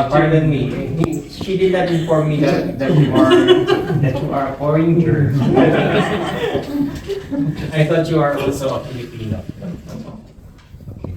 Pardon me. She did not inform me that you are a foreigner. I thought you are also a Filipino. Okay.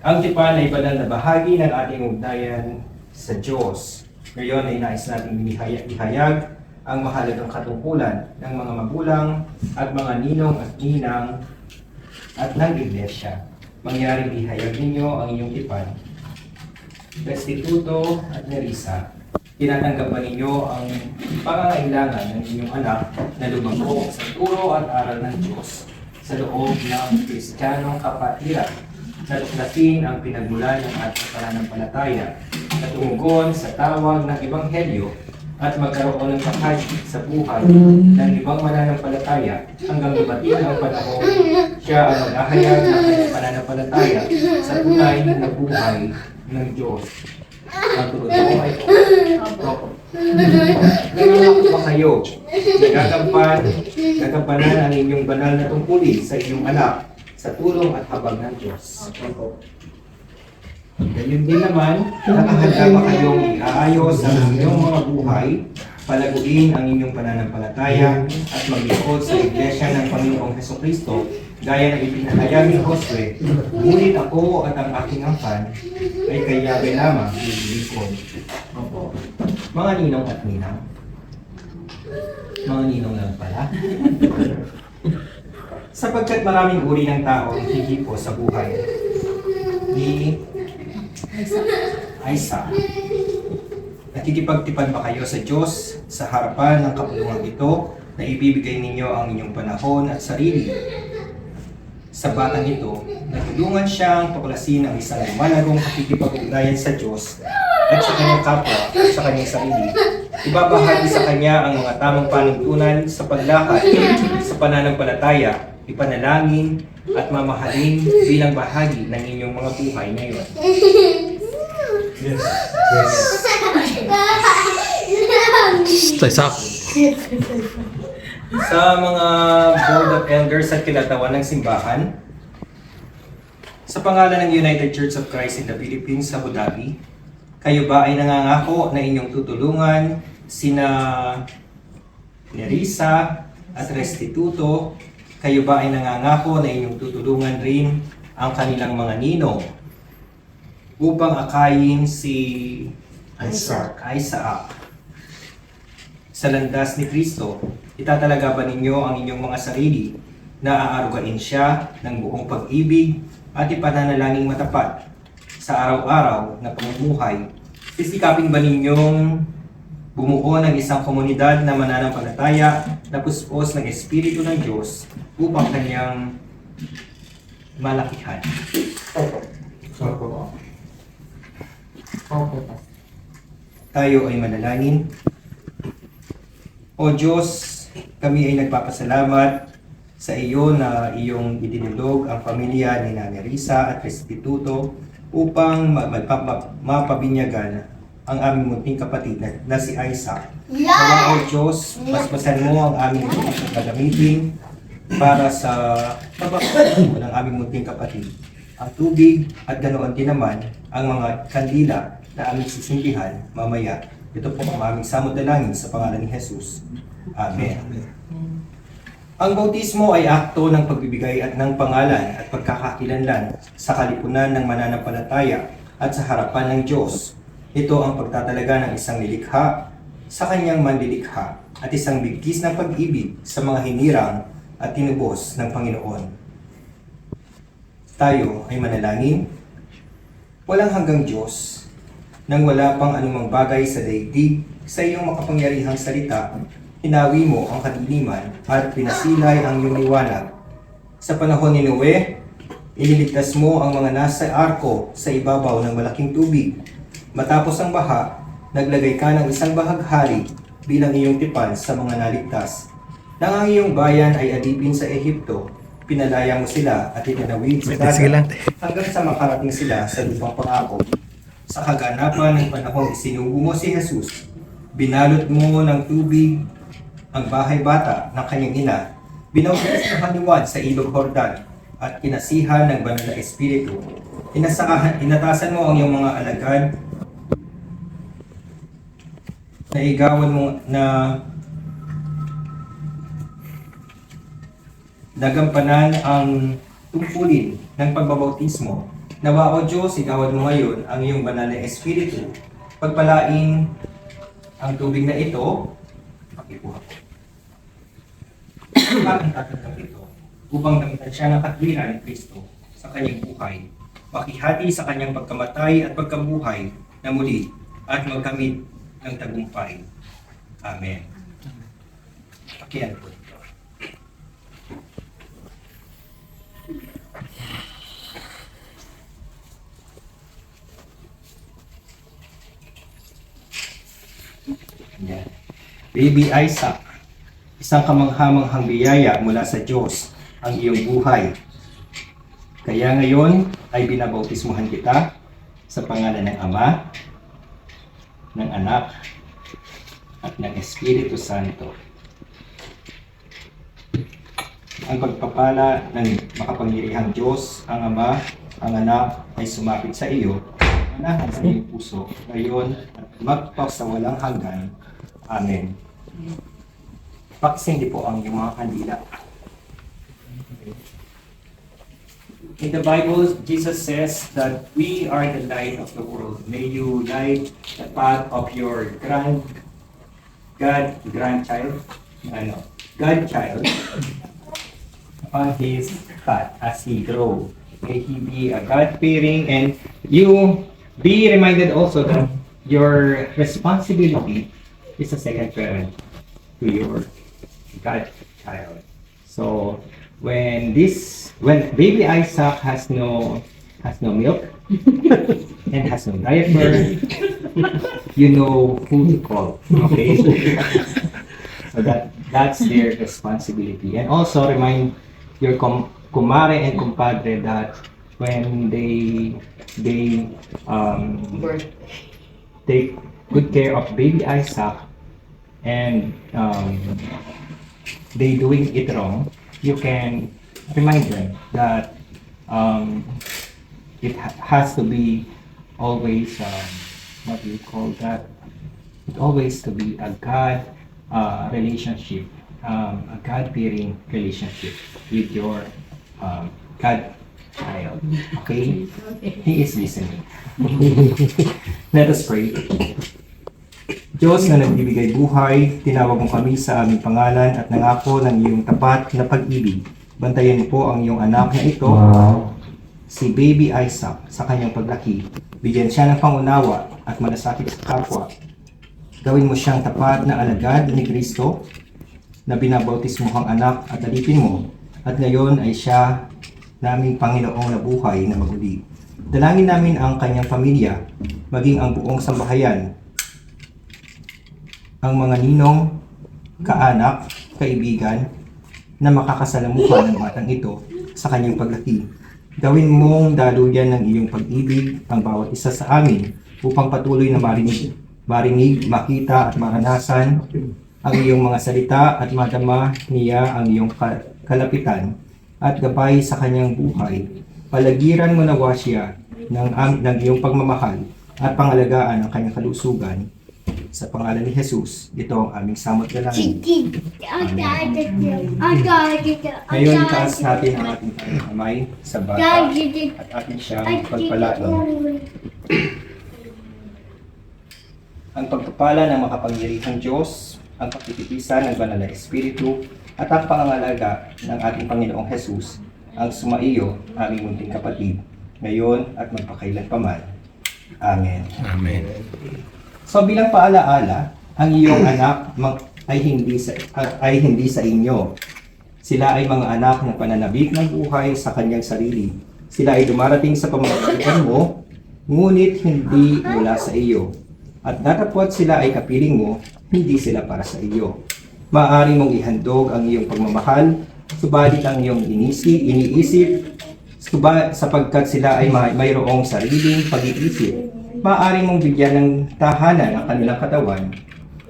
Ang tipan ay banal na bahagi ng ating ugnayan sa Diyos. Ngayon ay nais nating ihayag ang mahalagang katungkulan ng mga magulang at mga ninong at ninang at ng iglesia. Mangyaring ihayag ninyo ang inyong tipan. Restituto at Nerissa, tinatanggap ba ninyo ang pangangailangan ng inyong anak na lumago sa turo at aral ng Diyos sa loob ng Kristiyanong kapatiran na tuklasin ang pinagmulan ng ating pananampalataya na tumugon sa tawag ng Ebanghelyo at magkaroon ng bahagi sa buhay ng ibang mananampalataya hanggang dumating ang panahon siya ang maghahayag ng kanyang pananampalataya sa tunay na buhay ng Diyos. Ang turod mo ay nangangaku ba kayo? Nagagampanan ang inyong banal na tungkulin sa inyong anak sa tulong at habag ng Diyos. Ganyan din naman, nakahanda ba kayong iaayos ang inyong mga buhay, palaguin ang inyong pananampalataya at maglingkod sa Iglesia ng Panginoong Hesukristo gaya ng ipinahayag ni Josue, ngunit ako at ang aking angkan ay kayabay lamang lilingkod. Mga ninong at ninang. Mga ninong lang pala. Sapagkat maraming uri ng tao ang hihipo sa buhay ni Isaac. Nakikipagtipan ba kayo sa Diyos sa harapan ng kapulungan ito na ibibigay ninyo ang inyong panahon at sarili? Sa batang ito, natulungan siyang tuklasin ang isang lumalagong pakikipag-ugnayan sa Diyos at sa kanyang kapwa at sa kanyang sarili. Ibabahagi sa kanya ang mga tamang panuntunan sa paglakad sa pananampalataya, ipanalangin at mamahalin bilang bahagi ng inyong mga buhay ngayon. Yes. Sa mga Board of Elders at kinatawan ng simbahan, sa pangalan ng United Church of Christ in the Philippines sa Abu Dhabi, kayo ba ay nangangako na inyong tutulungan sina Nerissa at Restituto? Kayo ba ay nangangako na inyong tutulungan rin ang kanilang mga ninong upang akayin si Isaac sa landas ni Kristo? Itatalaga ba ninyo ang inyong mga sarili na aarugain siya ng buong pag-ibig at ipananalangin matapat sa araw-araw na pamumuhay? Sisikapin ba ninyong bumuo ng isang komunidad na mananampalataya na puspos ng Espiritu ng Diyos upang kanyang malakihan? Tayo ay manalangin. O Diyos, kami ay nagpapasalamat sa iyo na iyong idinulog ang pamilya ni Nerissa at Restituto upang mapabinyagan ang aming munting kapatid na si Isaac. Kaya o Diyos, basbasan mo ang aming gagamitin para sa pagpapalagay ng aming munting kapatid. Ang tubig at ganoon din naman ang mga kandila na aming sisindihan mamaya. Ito po ang aming samot-dalangin sa pangalan ni Jesus. Amen. Ang bautismo ay akto ng pagbibigay at ng pangalan at pagkakakilanlan sa kalipunan ng mananampalataya at sa harapan ng Diyos. Ito ang pagtatalaga ng isang nilikha sa kanyang manlilikha at isang bigkis ng pag-ibig sa mga hinirang at tinubos ng Panginoon. Tayo ay manalangin. Walang hanggang Diyos, nang wala pang anumang bagay sa daigdig, sa iyong makapangyarihang salita, hinawi mo ang kadiliman at pinasilay ang iyong liwanag. Sa panahon ni Noe, iniligtas mo ang mga nasa arko sa ibabaw ng malaking tubig. Matapos ang baha, naglagay ka ng isang bahaghari bilang iyong tipan sa mga naligtas. Nang ang iyong bayan ay alipin sa Ehipto, pinalaya mo sila at itinawid sa dagat hanggang sa makarating sila sa lupang pangako. Sa kaganapan ng panahong isinugo mo si Jesus, binalot mo ng tubig ang bahay bata ng kanyang ina, binautis ng haliwan sa ilog Jordan. at kinasihan ng banal na Espiritu, inatasan mo ang iyong mga alagad na igawan mo na nagampanan ang tungkulin ng pagbabautismo. Nawa o Diyos, igawan mo ngayon ang iyong banal na Espiritu. Pagpalain ang tubig na ito, pakipuha ko. Ang tatanggap ito, upang damitan siya ng katwiran ni Kristo sa kanyang buhay, makihati sa kanyang pagkamatay at pagkabuhay na muli, at magkamit ng tagumpay. Amen. Pakiyan po ito. Yan. Baby Isaac, isang kamanghamanghang biyaya mula sa Diyos ang iyong buhay. Kaya ngayon ay binabautismuhan kita sa pangalan ng Ama, ng Anak, at ng Espiritu Santo. Ang pagpapala ng makapangyarihang Diyos, ang Ama, ang Anak, ay sumapit sa iyo, manahan sa iyong puso, ngayon at magpasawalang hanggan. Amen. Pakisindi po ang iyong mga kandila. In the Bible, Jesus says that we are the light of the world. May you light the path of your godchild on his path as he grows. May he be a God-fearing, and you be reminded also that your responsibility is a second parent to your godchild. So when baby Isaac has no milk and has no diaper, you know who to call. Okay? So that's their responsibility. And also remind your kumare and kumpadre that when they take good care of baby Isaac and they doing it wrong, you can remind them that it has to be always what do you call that? It always to be a God relationship, a God-fearing relationship with your God child. Okay? He is listening. Let us pray. Diyos na nagbibigay buhay, tinawag mo kami sa aming pangalan at nangako ng iyong tapat na pag-ibig. Bantayan mo po ang iyong anak na ito, si Baby Isaac, sa kanyang paglaki. Bigyan siya ng pangunawa at malasakit sa kapwa. Gawin mo siyang tapat na alagad ni Kristo na binabautismuhang anak at alipin mo. At ngayon ay siya naming Panginoong nabuhay na maguli. Dalangin namin ang kanyang pamilya, maging ang buong sambahayan, ang mga ninong, kaanak, kaibigan, na makakasalamuhan ng batang ito sa kanyang paglaki. Gawin mong daluyan ng iyong pag-ibig ang bawat isa sa amin upang patuloy na marinig, makita at maranasan ang iyong mga salita at madama niya ang iyong kalapitan at gabay sa kanyang buhay. Palagiran mo nawa siya ng iyong pagmamahal at pangalagaan ang kanyang kalusugan. Sa pangalan ni Jesus, ito ang aming samot dalangin. Ngayon, taas natin ang ating kamay sa bata at atin siyang pagpalain. Ang pagpapala ng makapangyarihang Diyos, ang pagtitipisan ng banal na Espiritu, at ang pangangalaga ng ating Panginoong Jesus, ang sumaiyo, aming munting kapatid, ngayon at magpakailanpaman. Amen. Amen. So bilang paalaala, ang iyong anak ay hindi sa inyo. Sila ay mga anak na pananabik ng buhay sa kanyang sarili. Sila ay dumarating sa pamamagitan mo, ngunit hindi mula sa iyo. At datapwat sila ay kapiling mo, hindi sila para sa iyo. Maaari mong ihandog ang iyong pagmamahal, subalit ang iyong iniisip, sapagkat sila ay mayroong sariling pag-iisip. Maaari mong bigyan ng tahanan ang kanilang katawan,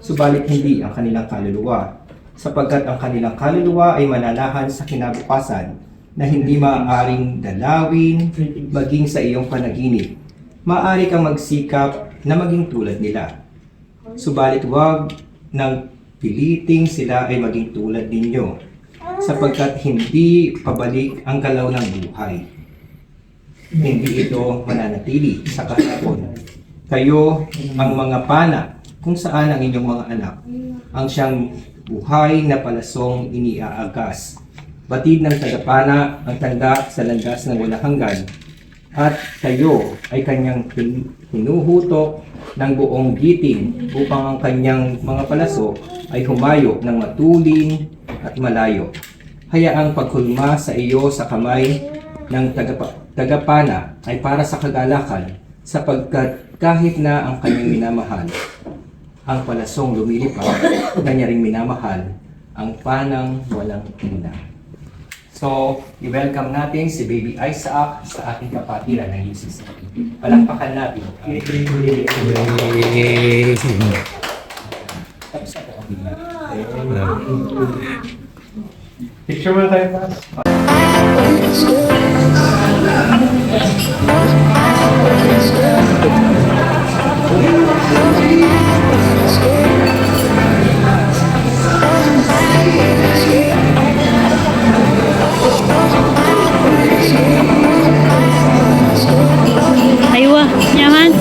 subalit hindi ang kanilang kaluluwa, sapagkat ang kanilang kaluluwa ay mananahan sa kinabukasan, na hindi maaaring dalawin maging sa iyong panaginip. Maaari kang magsikap na maging tulad nila. Subalit huwag nang piliting sila ay maging tulad ninyo, sapagkat hindi pabalik ang galaw ng buhay. Hindi ito mananatili sa kahapon. Kayo ang mga pana kung saan ang inyong mga anak ang siyang buhay na palasong iniaagas. Batid ng tagapana ang tanda sa landas ng walang hanggan, at kayo ay kanyang hinuhutok ng buong giting upang ang kanyang mga palaso ay humayo ng matulin at malayo. Hayaang paghulma sa iyo sa kamay ng tagapana ay para sa kagalakan, sapagkat kahit na ang kanyang minamahal ang palasong lumilipad, kanya ring minamahal ang panang walang ina. So, i-welcome natin si Baby Isaac sa ating kapatiran ng UCC. Palakpakan natin. Picture mo tayo pa. Aywa, nyaman.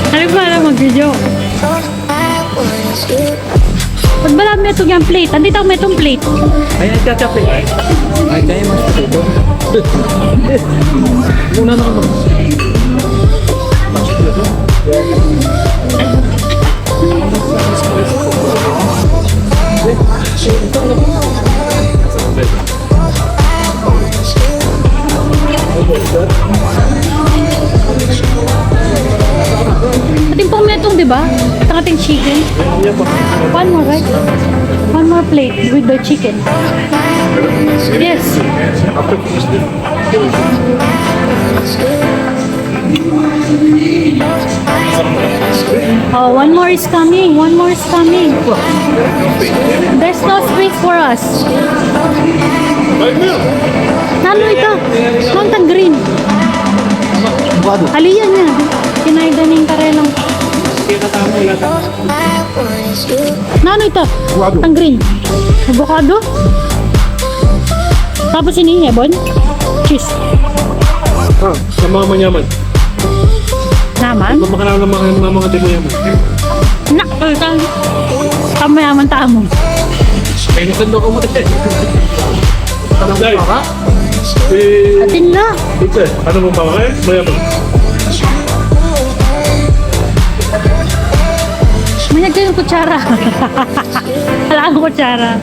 Ano ba na mag-video? Pag balam mo itong yung plate, andito mo itong plate. Ay, nagkakape. Ay, kaya mas ito. Muna na naman. Ating pong metong, di ba? At ang ating chicken. One more, right? One more plate with the chicken. Yes. Oh, one more is coming. One more is coming. There's no space for us. Nalo ito. Mountain green. Aliyan niya. Kinaidaning karelang. Nano ito? Mountain green. Avocado. Tapos ini hebon. Cheese. Ah, sa mga manyaman. Naman? Mamakalaw ng mga timo yaman. Nak! Tama yaman tamo. Kaya nagkando ko mo tayo. Anong para? Atin na. Ito, ano mo ba kayo? Mayaman. May nagkain ng kutsara. Wala akong kutsara.